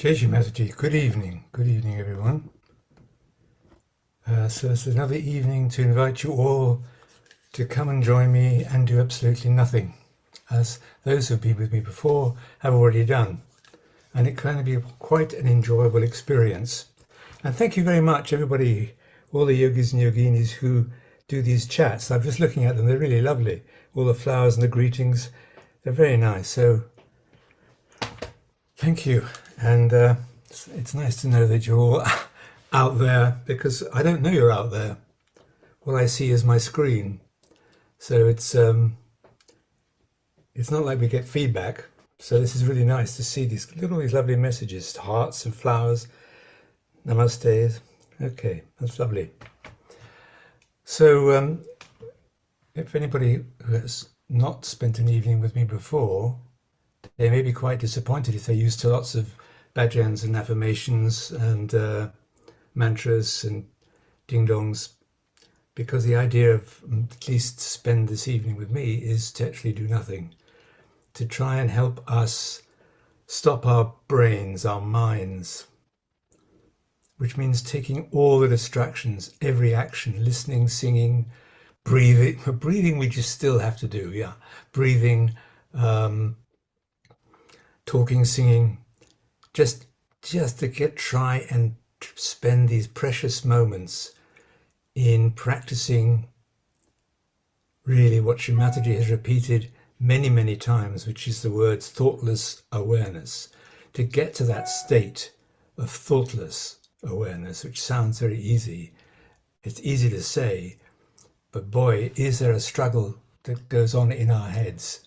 Jai Mataji, good evening everyone. So it's another evening to invite you all to come and join me and do absolutely nothing, as those who've been with me before have already done. And it can be quite an enjoyable experience. And thank you very much everybody, all the yogis and yoginis who do these chats. I'm just looking at them, they're really lovely. All the flowers and the greetings, they're very nice. So thank you. And it's nice to know that you're all out there, because I don't know you're out there. All I see is my screen. So it's not like we get feedback. So this is really nice to see all these lovely messages, hearts and flowers, namaste. Okay, that's lovely. So if anybody who has not spent an evening with me before, they may be quite disappointed if they're used to lots of bhajans and affirmations and mantras and ding-dongs, because the idea of at least spend this evening with me is to actually do nothing, to try and help us stop our brains, our minds, which means taking all the distractions, every action, listening, singing, breathing. Breathing we just still have to do, yeah. Breathing, talking, singing, just to try and spend these precious moments in practicing really what Sri Mataji has repeated many times, which is the words thoughtless awareness, to get to that state of thoughtless awareness, which sounds very easy. It's easy to say, but boy, is there a struggle that goes on in our heads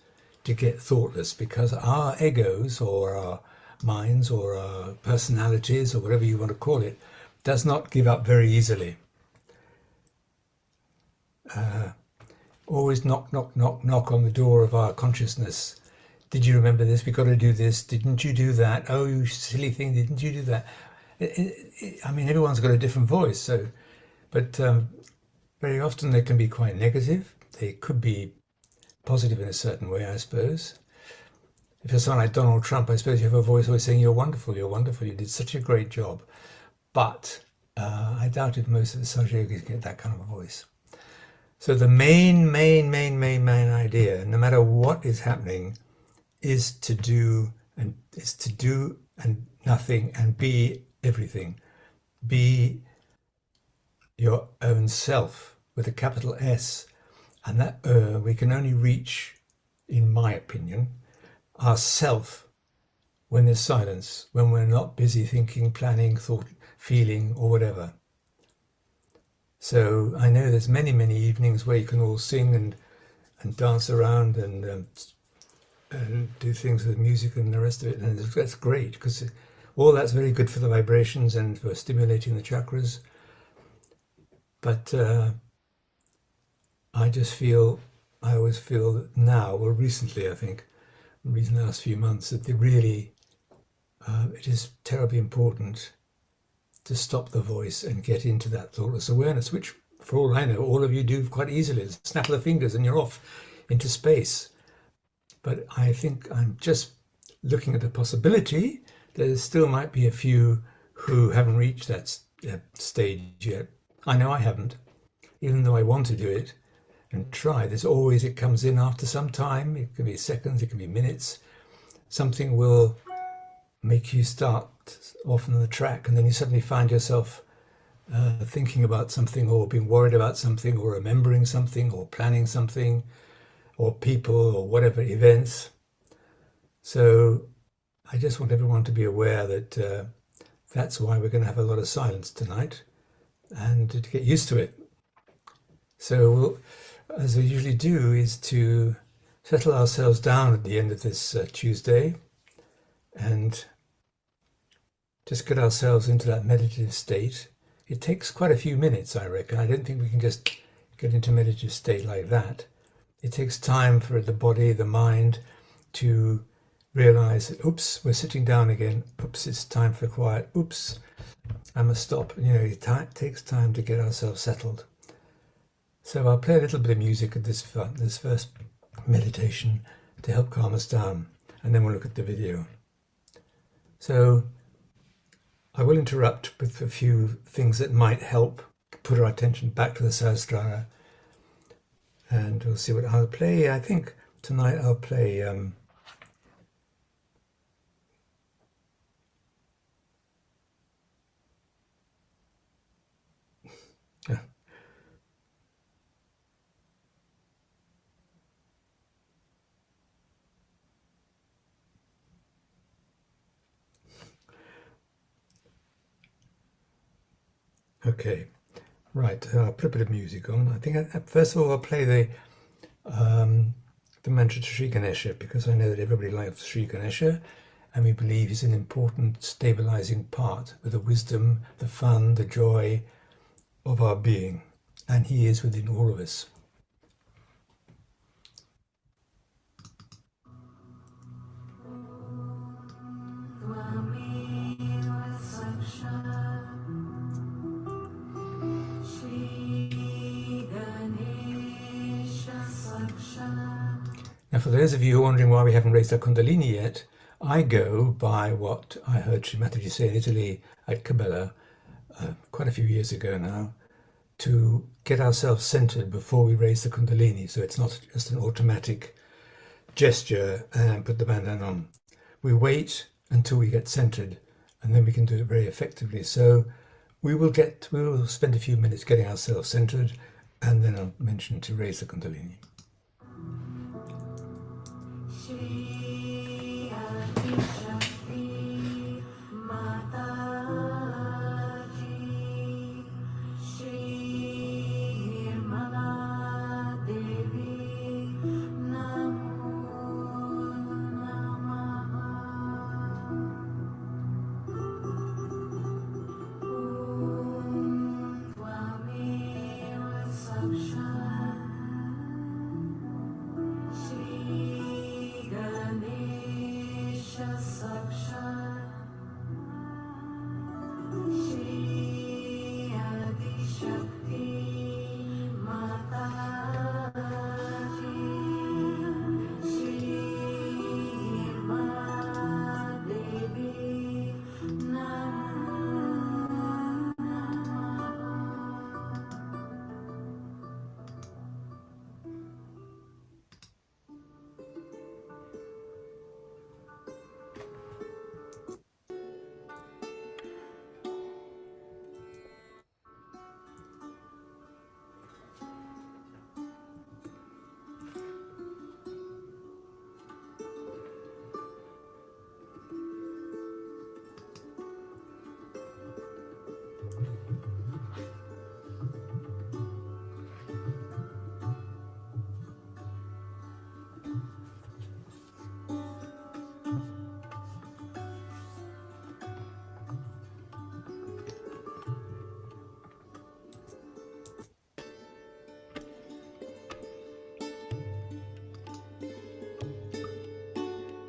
to get thoughtless, because our egos or our minds or our personalities or whatever you want to call it does not give up very easily. Always knock on the door of our consciousness. Did you remember this? We've got to do this. Didn't you do that? Oh, you silly thing, didn't you do that? I mean, everyone's got a different voice, so, but very often they can be quite negative. They could be positive in a certain way, I suppose. If you're someone like Donald Trump, I suppose you have a voice always saying, you're wonderful, you did such a great job. But I doubt if most of the Sahaja Yogis get that kind of a voice. So the main idea, no matter what is happening, is to do and nothing and be everything. Be your own self with a capital S. And that we can only reach, in my opinion, ourself when there's silence, when we're not busy thinking, planning, thought, feeling, or whatever. So I know there's many evenings where you can all sing and dance around and do things with music and the rest of it, and that's great, because all that's very good for the vibrations and for stimulating the chakras. But I always feel that now, or recently I think, in the last few months, that it is terribly important to stop the voice and get into that thoughtless awareness, which, for all I know, all of you do quite easily. It's a snap of the fingers and you're off into space. But I think I'm just looking at the possibility that there still might be a few who haven't reached that stage yet. I know I haven't, even though I want to do it and try. It comes in after some time. It can be seconds, it can be minutes. Something will make you start off on the track, and then you suddenly find yourself thinking about something, or being worried about something, or remembering something, or planning something, or people, or whatever, events. So I just want everyone to be aware that that's why we're going to have a lot of silence tonight, and to get used to it. So as we usually do, is to settle ourselves down at the end of this Tuesday and just get ourselves into that meditative state. It takes quite a few minutes, I reckon. I don't think we can just get into meditative state like that. It takes time for the body, the mind, to realize, oops, we're sitting down again. Oops, it's time for quiet. Oops, I must stop. It takes time to get ourselves settled. So I'll play a little bit of music at this first meditation to help calm us down, and then we'll look at the video. So I will interrupt with a few things that might help put our attention back to the Sahasrara, and we'll see what I'll play. I think tonight I'll play yeah. Okay, right. I'll put a bit of music on. I think first of all I'll play the mantra to Sri Ganesha, because I know that everybody likes Sri Ganesha, and we believe he's an important stabilizing part with the wisdom, the fun, the joy of our being, and he is within all of us. Now, for those of you who are wondering why we haven't raised our Kundalini yet, I go by what I heard Sri Mataji say in Italy at Cabela quite a few years ago now, to get ourselves centered before we raise the Kundalini. So it's not just an automatic gesture and put the bandana on. We wait until we get centered, and then we can do it very effectively. So we will spend a few minutes getting ourselves centered, and then I'll mention to raise the Kundalini.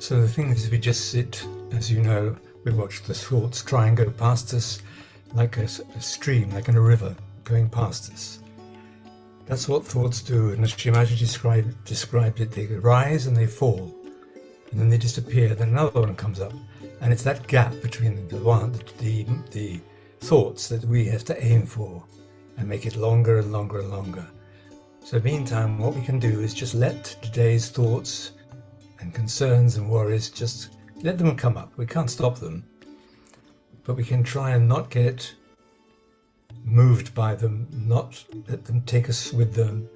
So the thing is, we just sit, as you know, we watch the thoughts try and go past us like a stream, like in a river going past us. That's what thoughts do, and as Shimaji described it, they rise and they fall, and then they disappear, then another one comes up, and it's that gap between the thoughts that we have to aim for and make it longer and longer and longer. So meantime, what we can do is just let today's thoughts and concerns and worries, just let them come up. We can't stop them, but we can try and not get moved by them, not let them take us with them,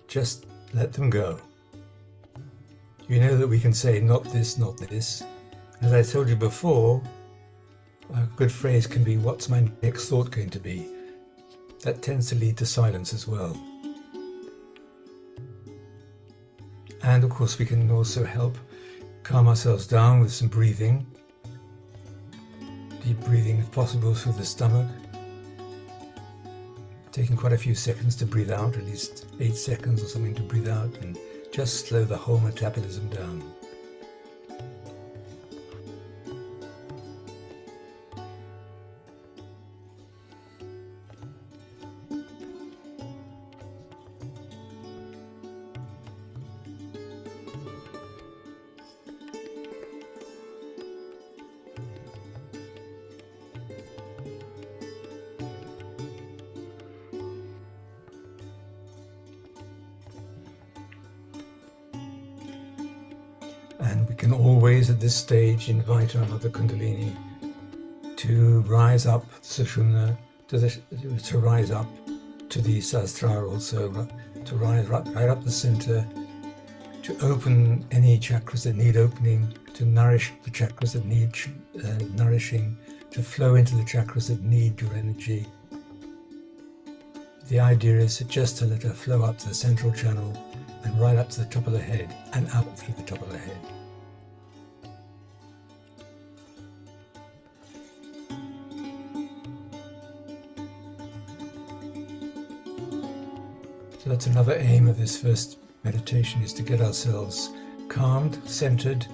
just let them go. You know that we can say, not this, not this. As I told you before, a good phrase can be, what's my next thought going to be? That tends to lead to silence as well. And of course, we can also help calm ourselves down with some breathing. Deep breathing, if possible, through the stomach. Taking quite a few seconds to breathe out, at least 8 seconds or something to breathe out, and just slow the whole metabolism down. can always at this stage invite our Mother Kundalini to rise up Sushumna, to rise up to the Sahasrara also, to rise right up the center, to open any chakras that need opening, to nourish the chakras that need nourishing, to flow into the chakras that need your energy. The idea is just to let her flow up to the central channel and right up to the top of the head and out through the top of the head. So that's another aim of this first meditation, is to get ourselves calmed, centered,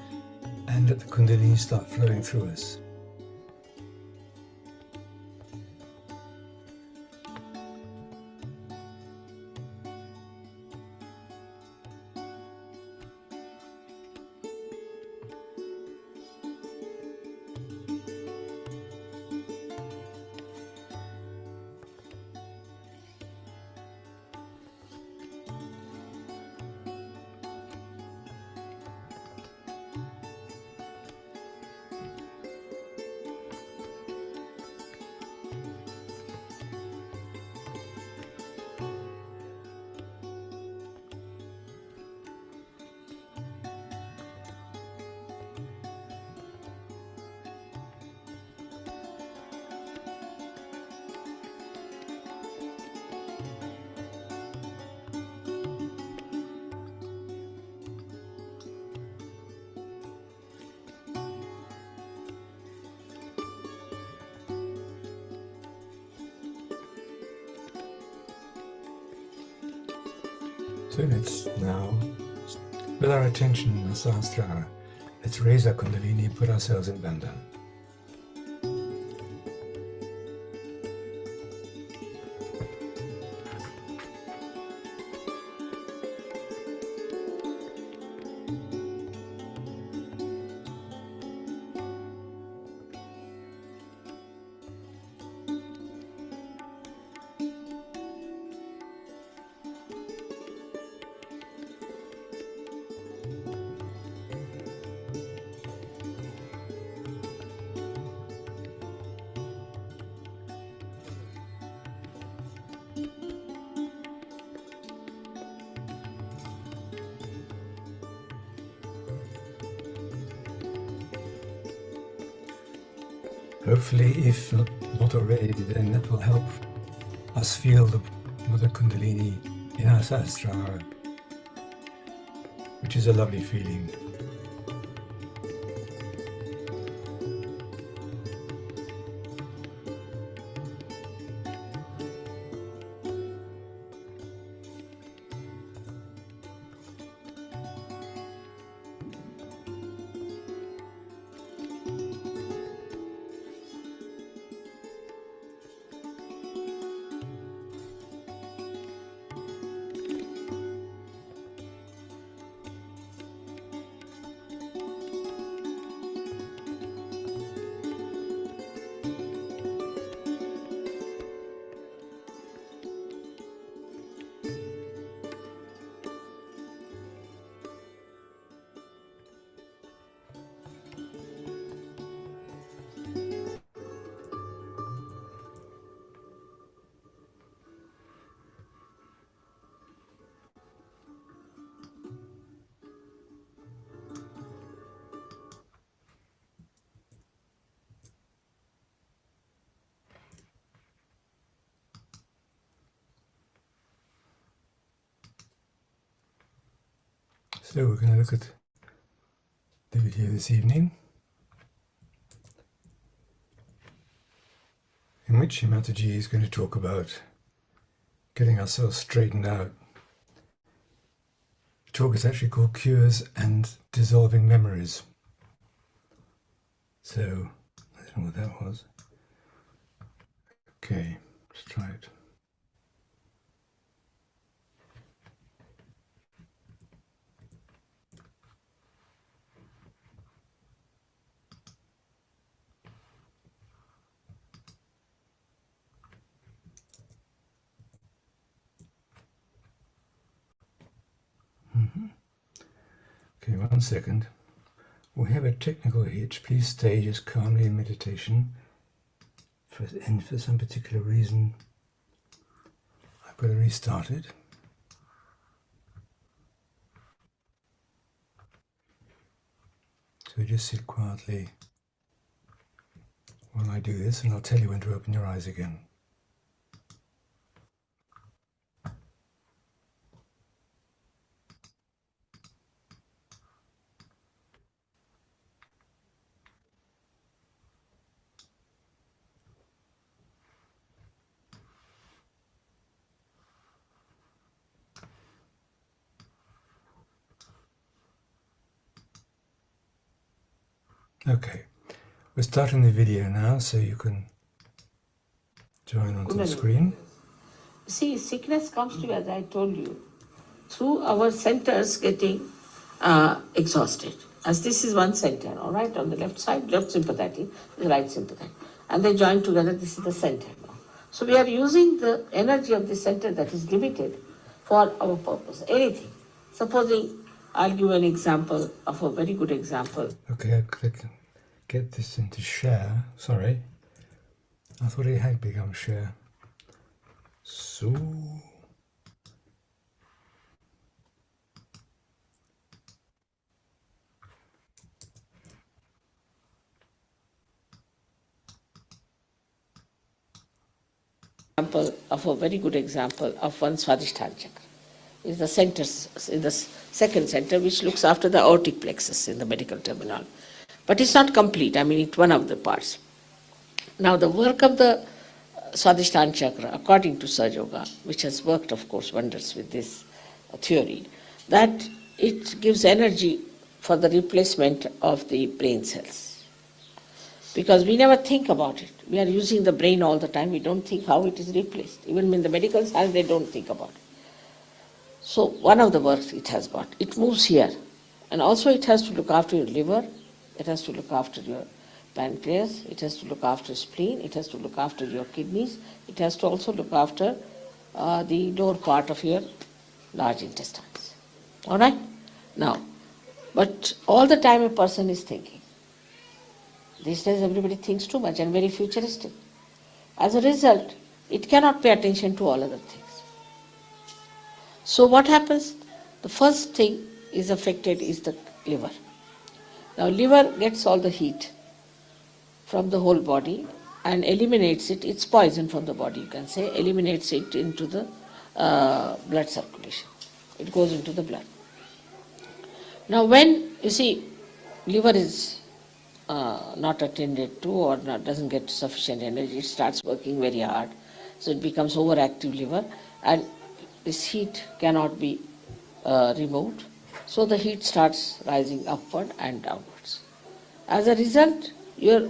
and let the Kundalini start flowing through us. So let's now, with our attention in the Sahasrara, let's raise our Kundalini and put ourselves in Bandhan. Hopefully, if not already, then that will help us feel the Mother Kundalini in our Sahasrara, which is a lovely feeling. So we're going to look at the video this evening, in which Mataji is going to talk about getting ourselves straightened out. The talk is actually called Cures and Dissolving Memories. So, I don't know what that was. Okay, let's try it. Okay, 1 second. We have a technical hitch. Please stay just calmly in meditation. And for some particular reason, I've got to restart it. So just sit quietly while I do this, and I'll tell you when to open your eyes again. Okay, we're starting the video now, so you can join onto the screen. See, sickness comes to you, as I told you, through our centers getting exhausted. As this is one center, all right, on the left side, left sympathetic, the right sympathetic. And they join together, this is the center now. So we are using the energy of the center that is limited for our purpose, anything. Supposing, I'll give an example of a very good example. Okay, I click get this into share. Sorry, I thought it had become share. So Of a very good example of one Swadhisthana chakra is the center, in the second center, which looks after the aortic plexus in the medical terminology. But it's not complete, I mean it's one of the parts. Now the work of the Swadhisthana chakra, according to Sahaja Yoga, which has worked of course wonders with this theory, that it gives energy for the replacement of the brain cells. Because we never think about it. We are using the brain all the time. We don't think how it is replaced. Even in the medical science, they don't think about it. So one of the works it has got. It moves here. And also it has to look after your liver. It has to look after your pancreas. It has to look after spleen. It has to look after your kidneys. It has to also look after the lower part of your large intestines. All right? Now, but all the time a person is thinking. These days everybody thinks too much and very futuristic. As a result, it cannot pay attention to all other things. So what happens? The first thing is affected is the liver. Now liver gets all the heat from the whole body and eliminates it. It's poison from the body, you can say, eliminates it into the blood circulation. It goes into the blood. Now when, you see, liver is not attended to or doesn't get sufficient energy, it starts working very hard. So it becomes overactive liver and this heat cannot be removed. So the heat starts rising upward and downwards. As a result, your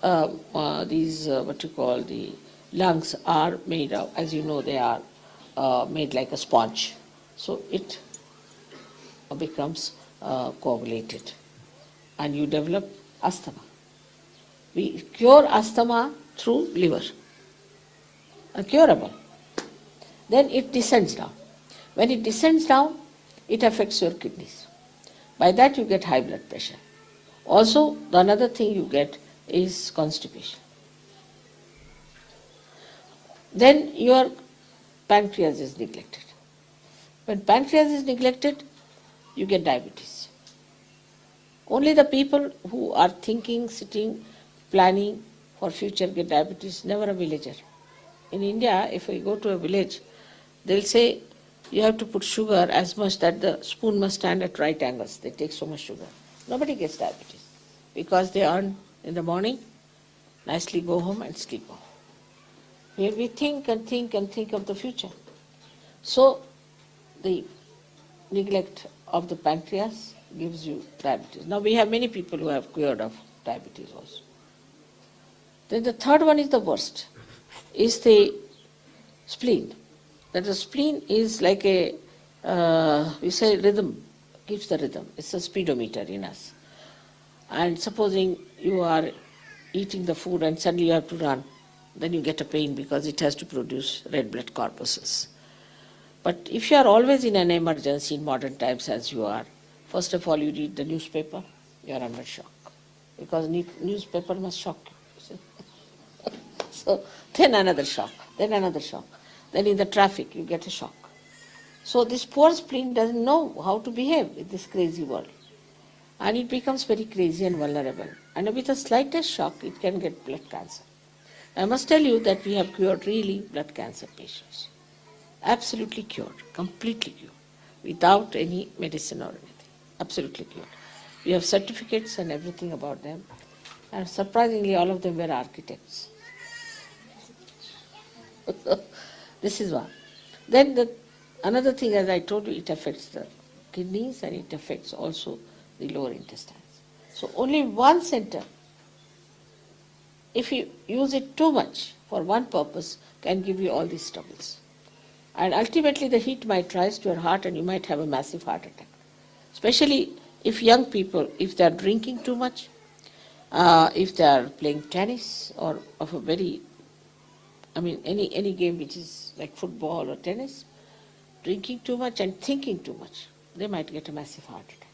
the lungs are made of, as you know, they are made like a sponge. So it becomes coagulated and you develop asthma. We cure asthma through liver, curable. Then it descends down. When it descends down, it affects your kidneys. By that you get high blood pressure. Also, the another thing you get is constipation. Then your pancreas is neglected. When pancreas is neglected, you get diabetes. Only the people who are thinking, sitting, planning for future get diabetes, never a villager. In India, if we go to a village, they'll say you have to put sugar as much that the spoon must stand at right angles. They take so much sugar. Nobody gets diabetes because they earn in the morning, nicely go home and sleep off. Here we think and think and think of the future. So the neglect of the pancreas gives you diabetes. Now we have many people who have cured of diabetes also. Then the third one is the worst, is the spleen. That the spleen is like a, we say rhythm, keeps the rhythm. It's a speedometer in us. And supposing you are eating the food and suddenly you have to run, then you get a pain because it has to produce red blood corpuscles. But if you are always in an emergency in modern times as you are, first of all you read the newspaper, you're under shock. Because newspaper must shock you. So then another shock, then another shock. Then in the traffic you get a shock. So this poor spleen doesn't know how to behave in this crazy world. And it becomes very crazy and vulnerable. And with the slightest shock, it can get blood cancer. I must tell you that we have cured really blood cancer patients. Absolutely cured, completely cured, without any medicine or anything. Absolutely cured. We have certificates and everything about them. And surprisingly, all of them were architects. This is one. Then another thing, as I told you, it affects the kidneys and it affects also the lower intestines. So only one center, if you use it too much for one purpose, can give you all these troubles. And ultimately the heat might rise to your heart and you might have a massive heart attack. Especially if young people, if they are drinking too much, if they are playing tennis or of a very, any game which is like football or tennis, drinking too much and thinking too much, they might get a massive heart attack.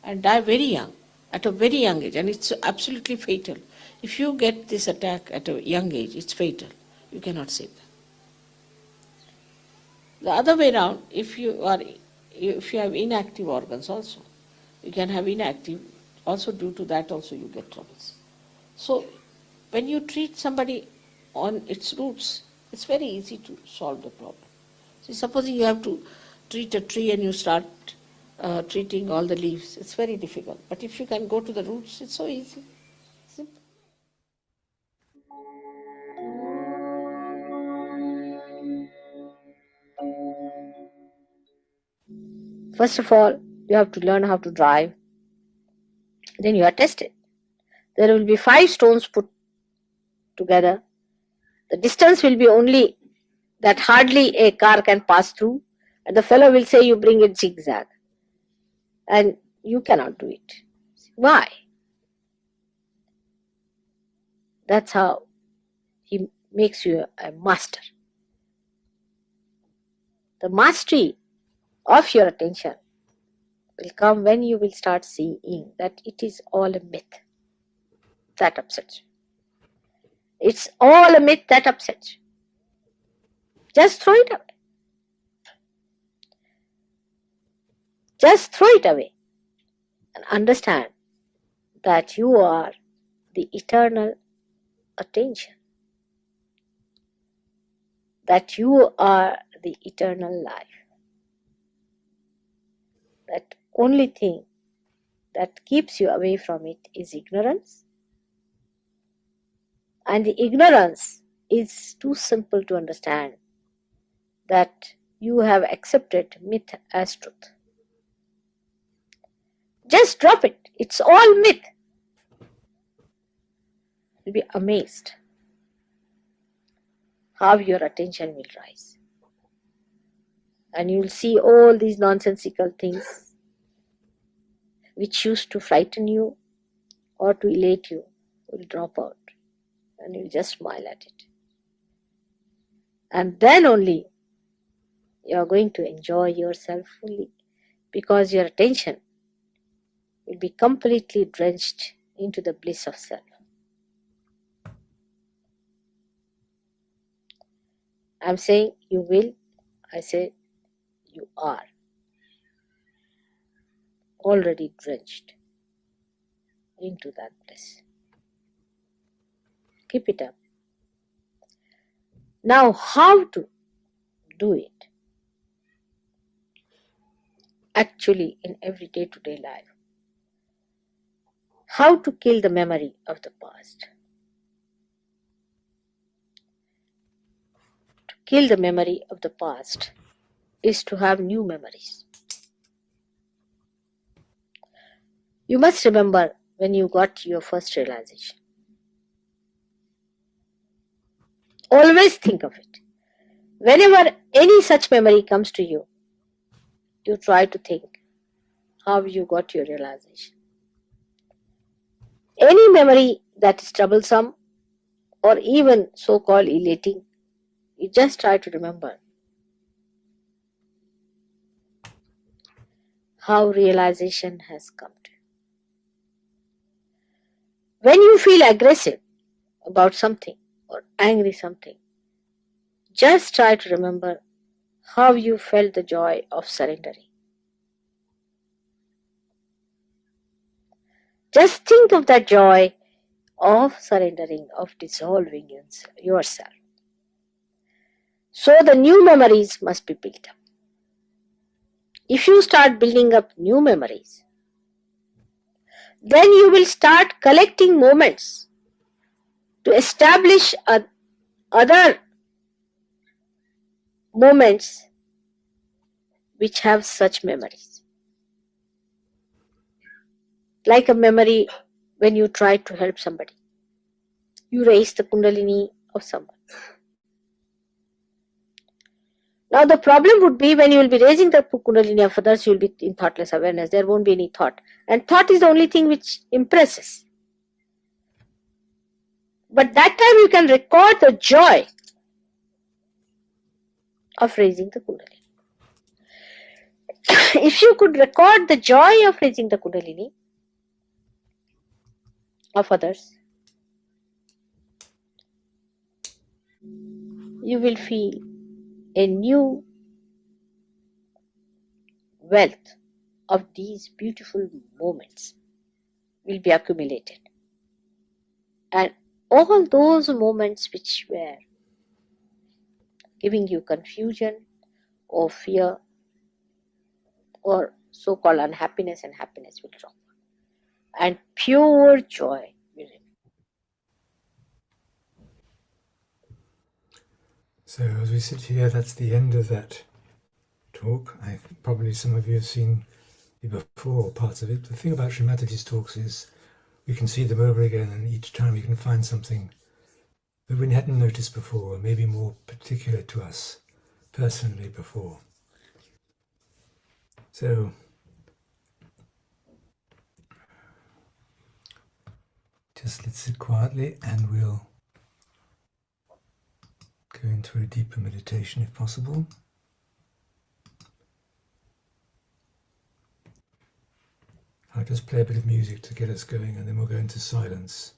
And die very young, at a very young age, and it's absolutely fatal. If you get this attack at a young age, it's fatal. You cannot save them. The other way around, if you have inactive organs also, you can have inactive, also due to that also you get troubles. So when you treat somebody on its roots, it's very easy to solve the problem. See, supposing you have to treat a tree and you start treating all the leaves, it's very difficult. But if you can go to the roots, it's so easy. Simple. First of all, you have to learn how to drive. Then you are tested. There will be 5 stones put together. The distance will be only that hardly a car can pass through, and the fellow will say you bring it zigzag. And you cannot do it. Why? That's how he makes you a master. The mastery of your attention will come when you will start seeing that it is all a myth. That upsets you. It's all a myth that upsets you. Just throw it away. Just throw it away and understand that you are the eternal attention. That you are the eternal life. That only thing that keeps you away from it is ignorance. And the ignorance is too simple to understand, that you have accepted myth as truth. Just drop it. It's all myth. You'll be amazed how your attention will rise. And you'll see all these nonsensical things which used to frighten you or to elate you will drop out. And you'll just smile at it. And then only you are going to enjoy yourself fully, because your attention will be completely drenched into the bliss of self. I'm saying you will, I say you are already drenched into that bliss. Keep it up. Now, how to do it? Actually, in every day-to-day life. How to kill the memory of the past. To kill the memory of the past is to have new memories. You must remember when you got your first realization. Always think of it. Whenever any such memory comes to you, you try to think how you got your realization. Any memory that is troublesome or even so-called elating, you just try to remember how realization has come to you. When you feel aggressive about something or angry something, just try to remember how you felt the joy of surrendering. Just think of that joy of surrendering, of dissolving yourself. So the new memories must be built up. If you start building up new memories, then you will start collecting moments to establish other moments which have such memories. Like a memory when you try to help somebody, you raise the kundalini of someone. Now the problem would be when you will be raising the kundalini of others, you will be in thoughtless awareness. There won't be any thought. And thought is the only thing which impresses. But that time you can record the joy of raising the kundalini. If you could record the joy of raising the kundalini of others, you will feel a new wealth of these beautiful moments will be accumulated. And all those moments which were giving you confusion or fear or so-called unhappiness and happiness will drop. And pure joy will remain. So as we sit here, that's the end of that talk. Probably some of you have seen it before, parts of it. The thing about Sri Mataji's talks is we can see them over again, and each time we can find something that we hadn't noticed before, or maybe more particular to us personally before. So just let's sit quietly and we'll go into a deeper meditation if possible. I'll just play a bit of music to get us going, and then we'll go into silence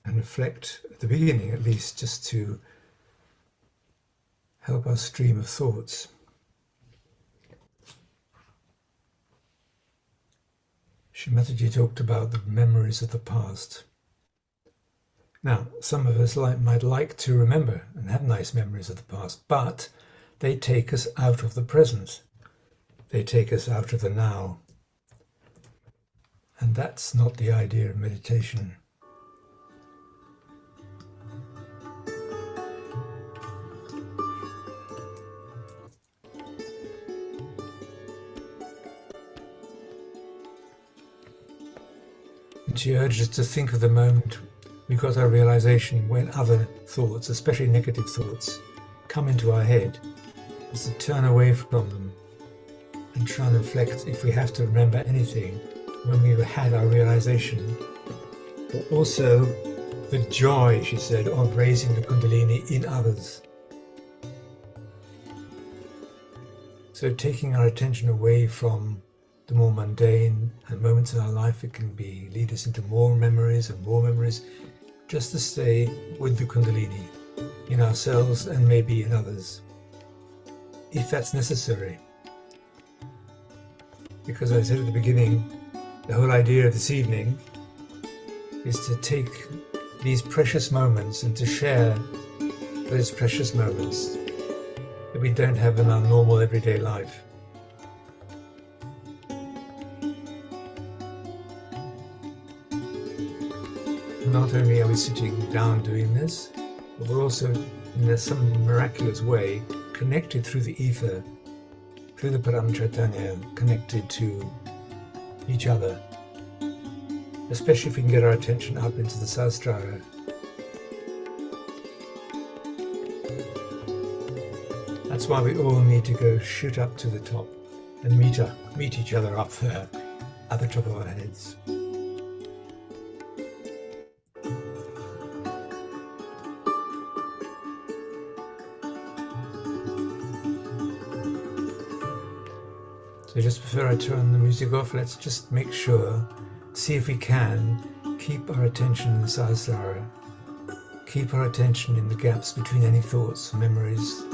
and reflect at the beginning, at least, just to help our stream of thoughts. Sri Mataji talked about the memories of the past. Now, some of us might like to remember and have nice memories of the past, but they take us out of the present. They take us out of the now. And that's not the idea of meditation. And she urged us to think of the moment we got our realization when other thoughts, especially negative thoughts, come into our head, is to turn away from them and try and reflect, if we have to remember anything, when we had our realization. But also the joy, she said, of raising the kundalini in others. So taking our attention away from the more mundane and moments in our life, it can lead us into more memories and more memories, just to stay with the kundalini in ourselves and maybe in others, if that's necessary. Because as I said at the beginning, the whole idea of this evening is to take these precious moments and to share those precious moments that we don't have in our normal everyday life. Not only are we sitting down doing this, but we're also, in some miraculous way, connected through the ether, through the Param Chaitanya, connected to each other. Especially if we can get our attention up into the Sahasrara. That's why we all need to go shoot up to the top and meet each other up there at the top of our heads. So just before I turn the music off, let's just make sure, see if we can keep our attention in the Sahasrara. Keep our attention in the gaps between any thoughts, memories,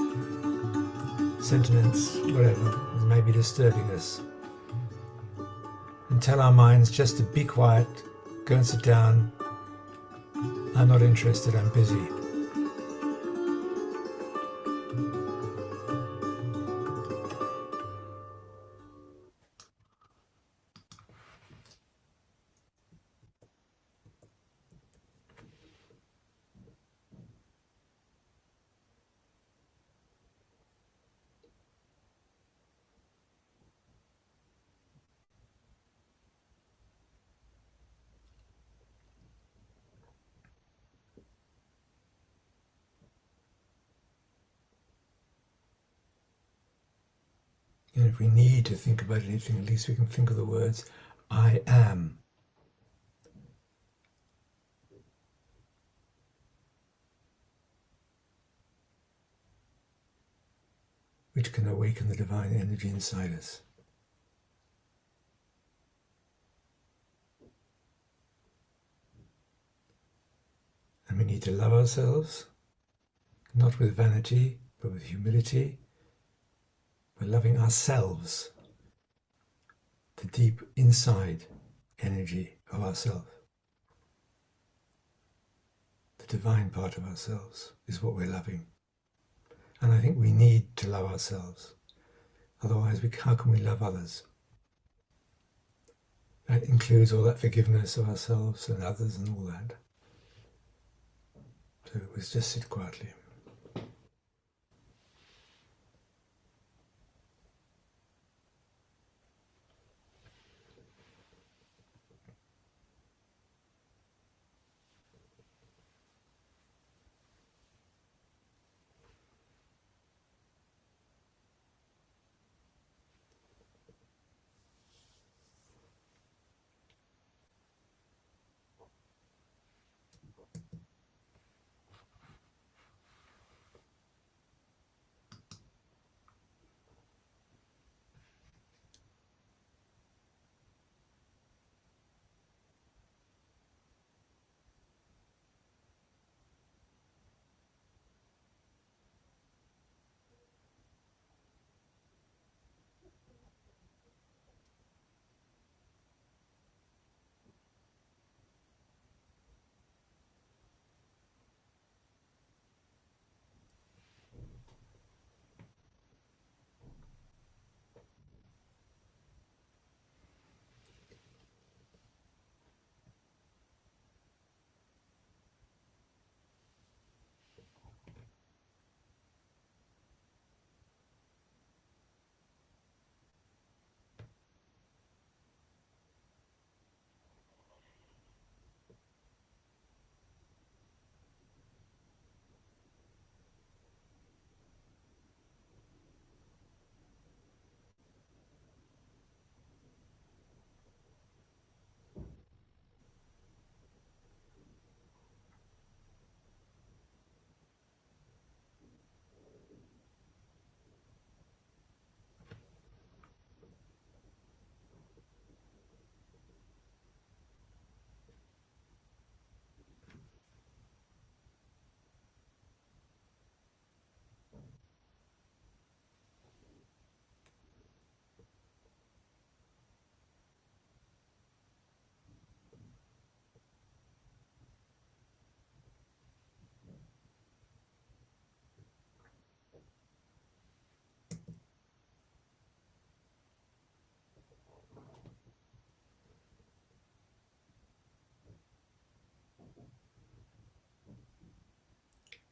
sentiments, whatever that may be disturbing us. And tell our minds just to be quiet, go and sit down. I'm not interested, I'm busy. And if we need to think about anything, at least we can think of the words, I am. Which can awaken the divine energy inside us. And we need to love ourselves, not with vanity, but with humility. We're loving ourselves, the deep inside energy of ourself. The divine part of ourselves is what we're loving. And I think we need to love ourselves. Otherwise, how can we love others? That includes all that forgiveness of ourselves and others and all that. So it was just sit quietly.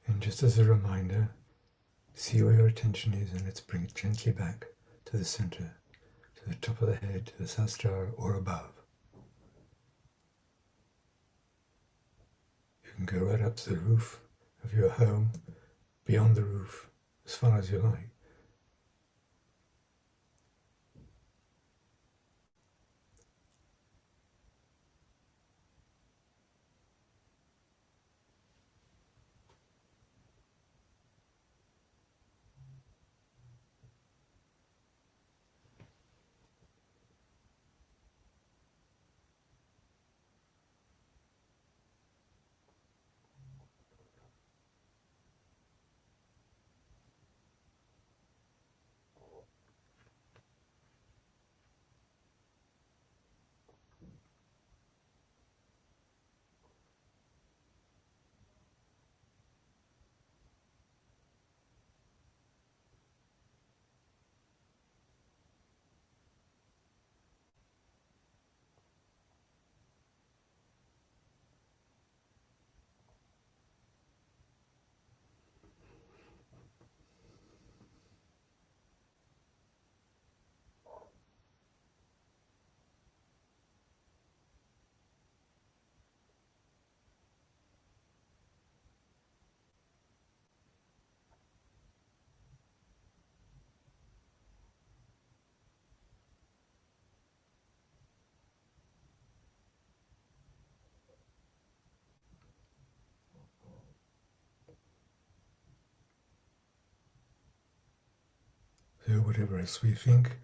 And just as a reminder, see where your attention is and let's bring it gently back to the center, to the top of the head, to the sahasrara or above. You can go right up to the roof of your home, beyond the roof, as far as you like. whatever else we think,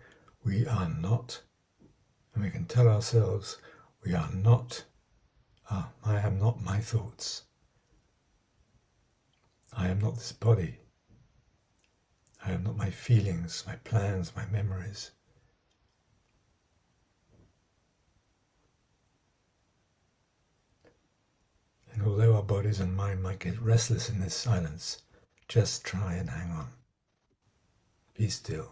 we are not. And we can tell ourselves, we are not, I am not my thoughts. I am not this body. I am not my feelings, my plans, my memories. And although our bodies and mind might get restless in this silence, just try and hang on. Be still.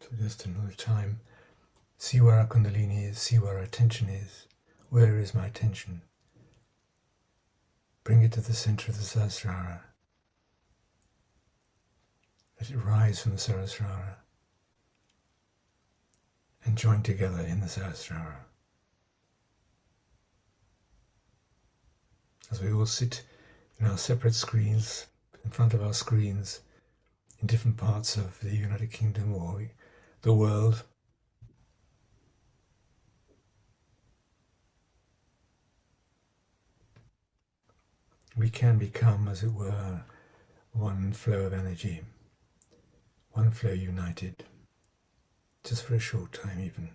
So just another time, see where our Kundalini is, see where our attention is. Where is my attention? Bring it to the center of the Sahasrara. Let it rise from the Sahasrara and join together in the Sahasrara. As we all sit in our separate screens, in front of our screens, in different parts of the United Kingdom or the world, we can become, as it were, one flow of energy, one flow united, just for a short time even.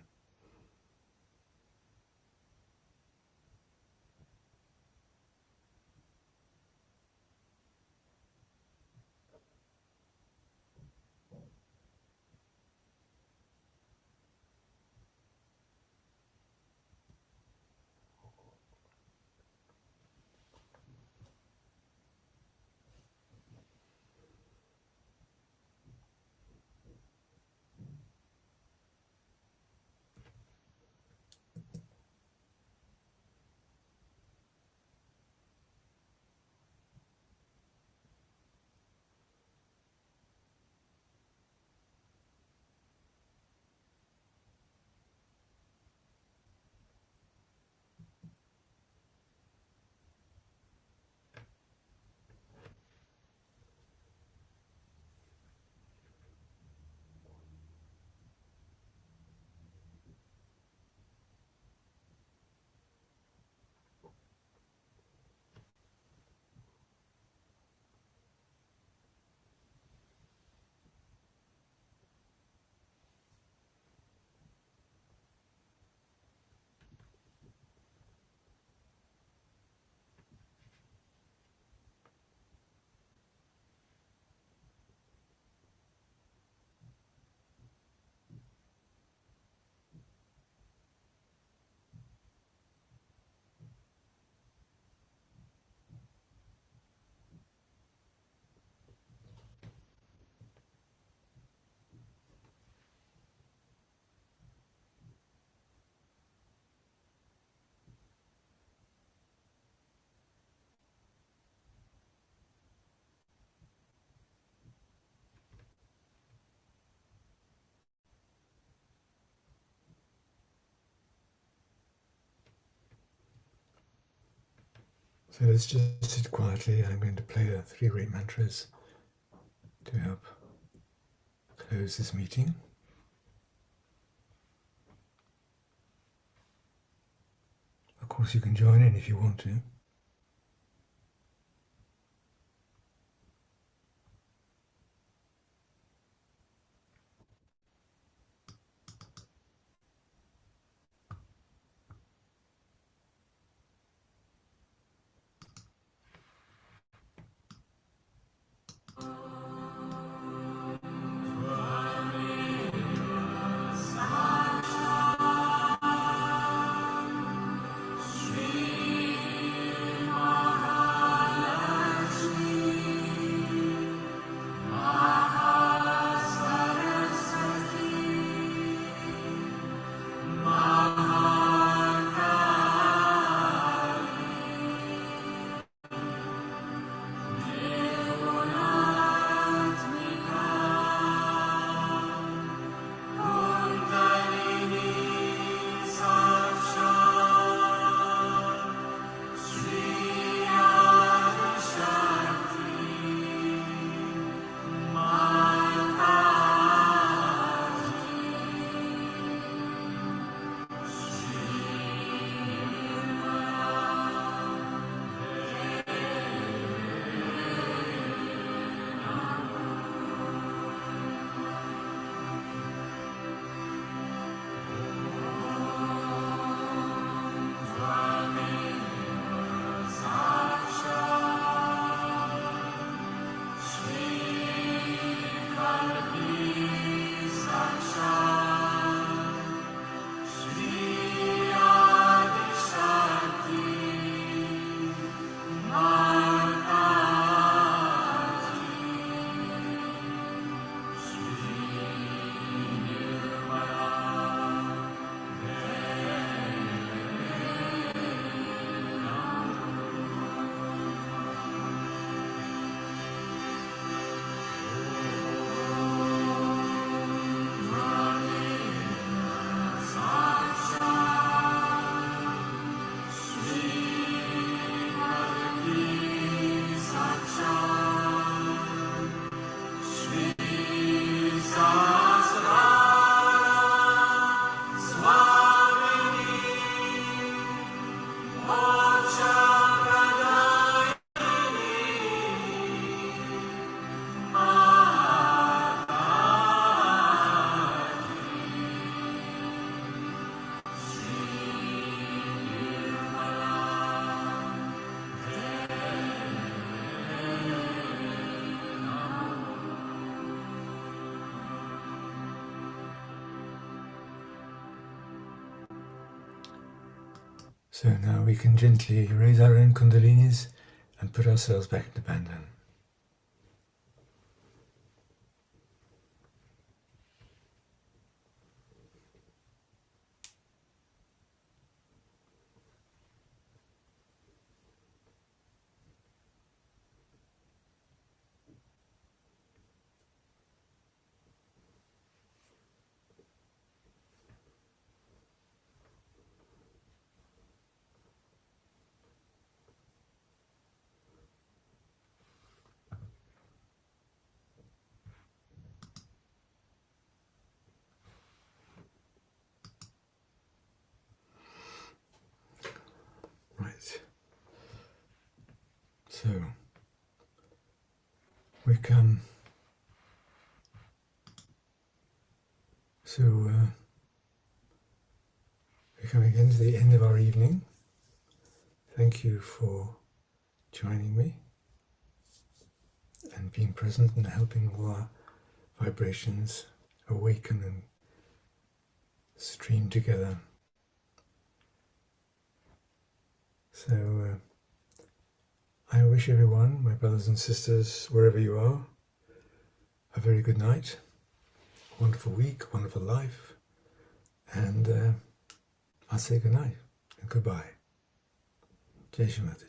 So let's just sit quietly. I'm going to play the 3 great mantras to help close this meeting. Of course, you can join in if you want to. So now we can gently raise our own kundalinis and put ourselves back into bandhan. Right. So we come. We're coming again to the end of our evening. Thank you for joining me and being present and helping all our vibrations awaken and stream together. So I wish everyone, my brothers and sisters, wherever you are, a very good night, wonderful week, wonderful life, and I'll say good night and goodbye. Jai Shri Mataji.